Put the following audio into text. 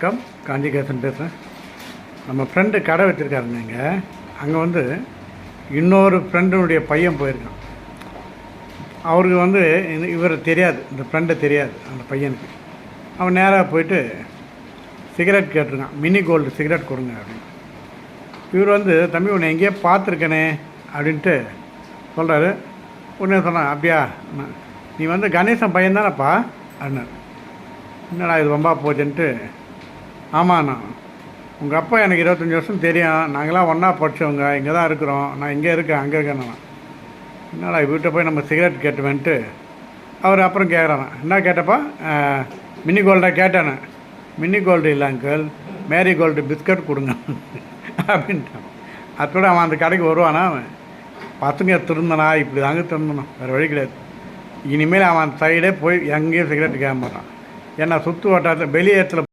வணக்கம், காஞ்சிகேசன் பேசுகிறேன். நம்ம ஃப்ரெண்டு கடை வச்சுருக்காருங்க. இங்கே அங்கே இன்னொரு ஃப்ரெண்டுனுடைய பையன் போயிருக்கான். அவருக்கு இவர் தெரியாது, இந்த ஃப்ரெண்டை தெரியாது அந்த பையனுக்கு. அவன் நேராக போயிட்டு சிகரெட் கேட்டிருக்கான். மினி கோல்டு சிகரெட் கொடுங்க அப்படின்னு. இவர் தம்பி உன்னை எங்கேயோ பார்த்துருக்கனே அப்படின்ட்டு சொல்கிறாரு. உடனே சொன்னான், அப்படியா நீ கணேசன் பையன் தானேப்பா அப்படின்னாரு. என்னடா இது ரொம்ப போச்சுன்ட்டு, ஆமாண்ணா உங்கள் அப்பா எனக்கு 25 வருஷம் தெரியும், நாங்களாம் ஒன்றா படித்தவங்க, இங்கே தான் இருக்கிறோம், நான் இங்கே இருக்கேன் அங்கே இருக்கேன். என்னடா வீட்டை போய் நம்ம சிகரெட் கேட்டுவேன்ட்டு அவர் அப்புறம் கேட்குறான். என்ன கேட்டப்பா? மினி கோல்டாக கேட்டானே. மினி கோல்டு இல்லை அங்கிள், மேரி கோல்டு பிஸ்கட் கொடுங்க அப்படின்ட்டான். அதோட அவன் அந்த கடைக்கு வருவானா? அவன் பசங்க திருந்தனா இப்படி தாங்க திருந்தணும், வேறு வழி கிடையாது. இனிமேல் அவன் சைடே போய் எங்கேயும் சிகரெட் கேட்க மாட்டான். ஏன்னா சுற்று வட்டாரத்தில் வெளியேற்றத்தில்